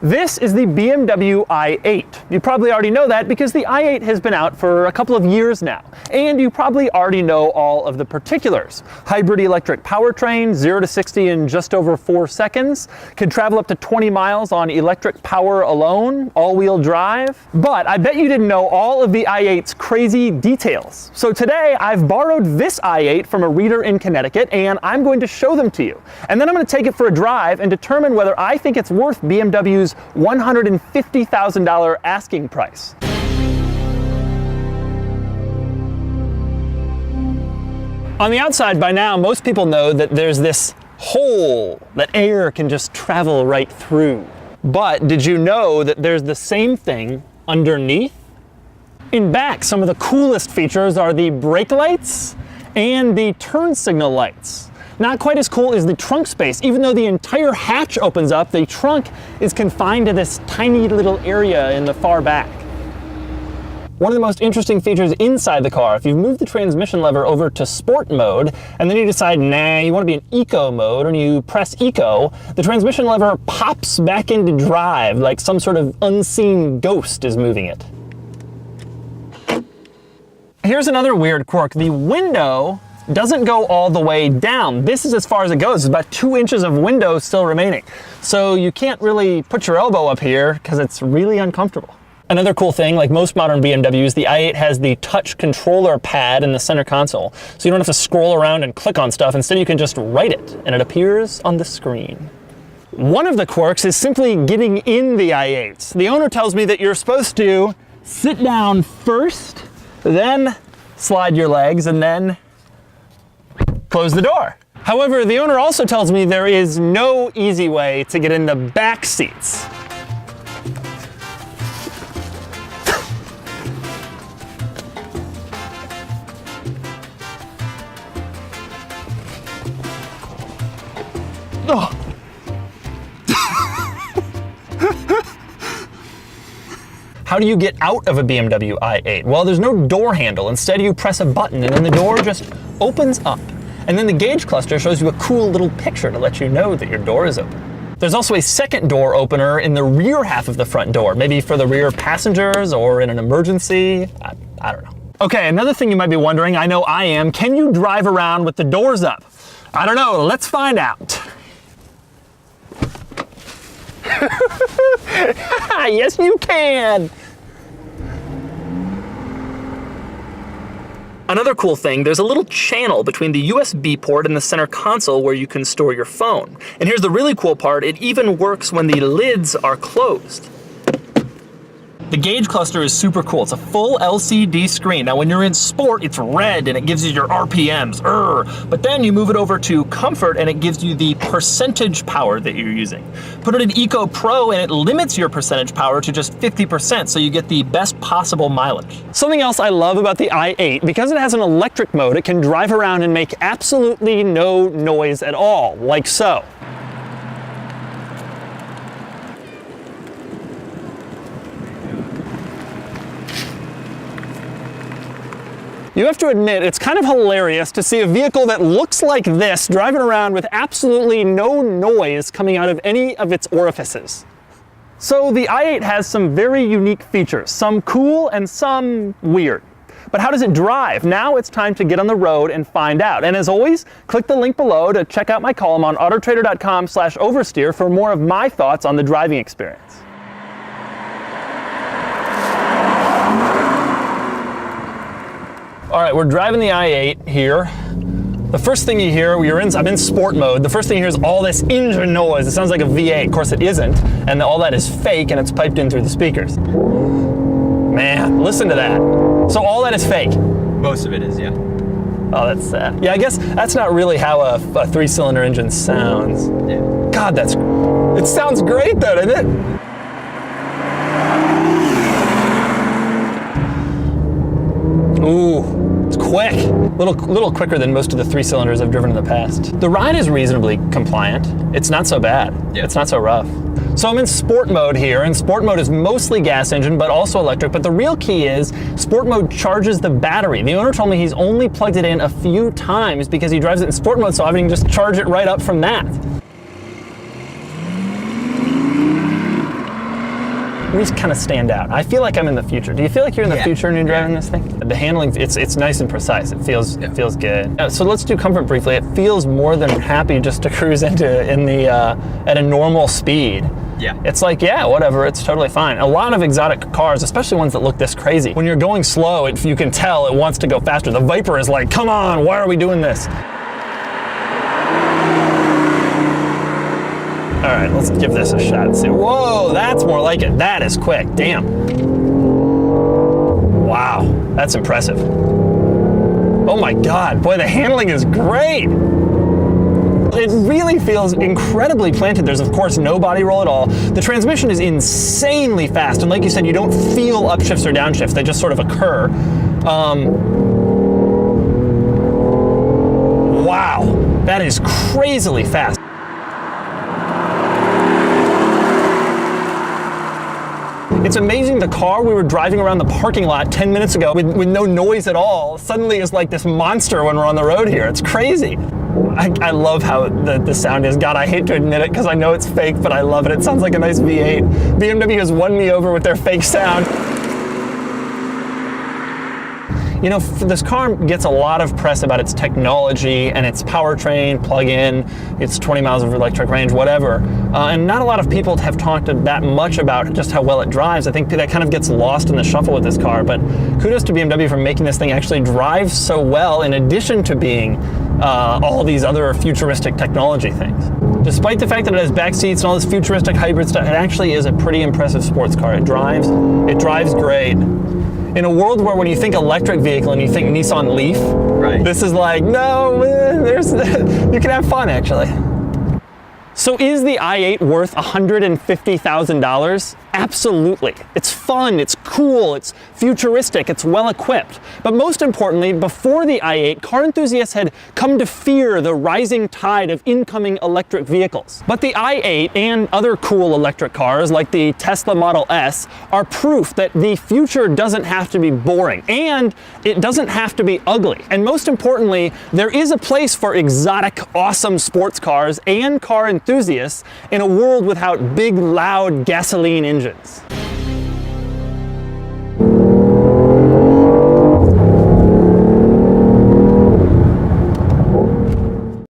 This is the BMW i8. You probably already know that because the i8 has been out for a couple of years now. And you probably already know all of the particulars. Hybrid electric powertrain, 0 to 60 in just over 4 seconds, can travel up to 20 miles on electric power alone, all-wheel drive. But I bet you didn't know all of the i8's crazy details. So today I've borrowed this i8 from a reader in Connecticut and I'm going to show them to you. And then I'm going to take it for a drive and determine whether I think it's worth BMW's $150,000 asking price. On the outside, by now, most people know that there's this hole that air can just travel right through. But did you know that there's the same thing underneath? In back, some of the coolest features are the brake lights and the turn signal lights. Not quite as cool as the trunk space. Even though the entire hatch opens up, the trunk is confined to this tiny little area in the far back. One of the most interesting features inside the car, if you move the transmission lever over to sport mode, and then you decide, nah, you want to be in eco mode, and you press eco, the transmission lever pops back into drive like some sort of unseen ghost is moving it. Here's another weird quirk. The window doesn't go all the way down. This is as far as it goes. It's about 2 inches of window still remaining. So you can't really put your elbow up here because it's really uncomfortable. Another cool thing, like most modern BMWs, the i8 has the touch controller pad in the center console. So you don't have to scroll around and click on stuff. Instead, you can just write it and it appears on the screen. One of the quirks is simply getting in the i8. The owner tells me that you're supposed to sit down first, then slide your legs, and then close the door. However, the owner also tells me there is no easy way to get in the back seats. Oh. How do you get out of a BMW i8? Well, there's no door handle. Instead, you press a button and then the door just opens up. And then the gauge cluster shows you a cool little picture to let you know that your door is open. There's also a second door opener in the rear half of the front door, maybe for the rear passengers or in an emergency. I don't know. Okay, another thing you might be wondering, I know I am, can you drive around with the doors up? I don't know, let's find out. Yes, you can. Another cool thing, there's a little channel between the USB port and the center console where you can store your phone. And here's the really cool part, it even works when the lids are closed. The gauge cluster is super cool. It's a full LCD screen. Now when you're in sport, it's red and it gives you your RPMs, but then you move it over to comfort and it gives you the percentage power that you're using. Put it in Eco Pro and it limits your percentage power to just 50%, so you get the best possible mileage. Something else I love about the i8, because it has an electric mode, it can drive around and make absolutely no noise at all, like so. You have to admit, it's kind of hilarious to see a vehicle that looks like this driving around with absolutely no noise coming out of any of its orifices. So the i8 has some very unique features, some cool and some weird. But how does it drive? Now it's time to get on the road and find out. And as always, click the link below to check out my column on autotrader.com/oversteer for more of my thoughts on the driving experience. All right, we're driving the i8 here. The first thing you hear, I'm in sport mode, the first thing you hear is all this engine noise. It sounds like a V8. Of course it isn't, and all that is fake and it's piped in through the speakers. Man, listen to that. So all that is fake? Most of it is, yeah. Oh, that's sad. Yeah, I guess that's not really how a 3-cylinder engine sounds. Yeah. God, it sounds great though, doesn't it? Ooh, it's quick. Little quicker than most of the 3-cylinders I've driven in the past. The ride is reasonably compliant. It's not so bad. Yeah. It's not so rough. So I'm in sport mode here, and sport mode is mostly gas engine, but also electric. But the real key is sport mode charges the battery. The owner told me he's only plugged it in a few times because he drives it in sport mode, so I can just charge it right up from that. we kind of stand out. I feel like I'm in the future. Do you feel like you're in the future when you're driving this thing? The handling, it's nice and precise. It feels good. So let's do comfort briefly. It feels more than happy just to cruise at a normal speed. Yeah. It's like, yeah, whatever, it's totally fine. A lot of exotic cars, especially ones that look this crazy, when you're going slow, you can tell it wants to go faster. The Viper is like, come on, why are we doing this? All right, let's give this a shot and see. Whoa, that's more like it. That is quick, damn. Wow, that's impressive. Oh my God, boy, the handling is great. It really feels incredibly planted. There's of course no body roll at all. The transmission is insanely fast, and like you said, you don't feel upshifts or downshifts. They just sort of occur. Wow, that is crazily fast. It's amazing the car we were driving around the parking lot 10 minutes ago with no noise at all suddenly is like this monster when we're on the road here. It's crazy. I love how the sound is. God, I hate to admit it because I know it's fake, but I love it. It sounds like a nice V8. BMW has won me over with their fake sound. You know, this car gets a lot of press about its technology and its powertrain, plug-in, its 20 miles of electric range, whatever. And not a lot of people have talked that much about just how well it drives. I think that kind of gets lost in the shuffle with this car, but kudos to BMW for making this thing actually drive so well in addition to being all these other futuristic technology things. Despite the fact that it has back seats and all this futuristic hybrid stuff, it actually is a pretty impressive sports car. It drives great. In a world where when you think electric vehicle and you think Nissan Leaf, right, this is like, no, you can have fun actually. So is the i8 worth $150,000? Absolutely. It's fun, it's cool, it's futuristic, it's well equipped. But most importantly, before the i8, car enthusiasts had come to fear the rising tide of incoming electric vehicles. But the i8 and other cool electric cars like the Tesla Model S are proof that the future doesn't have to be boring and it doesn't have to be ugly. And most importantly, there is a place for exotic, awesome sports cars and car enthusiasts in a world without big, loud gasoline engines.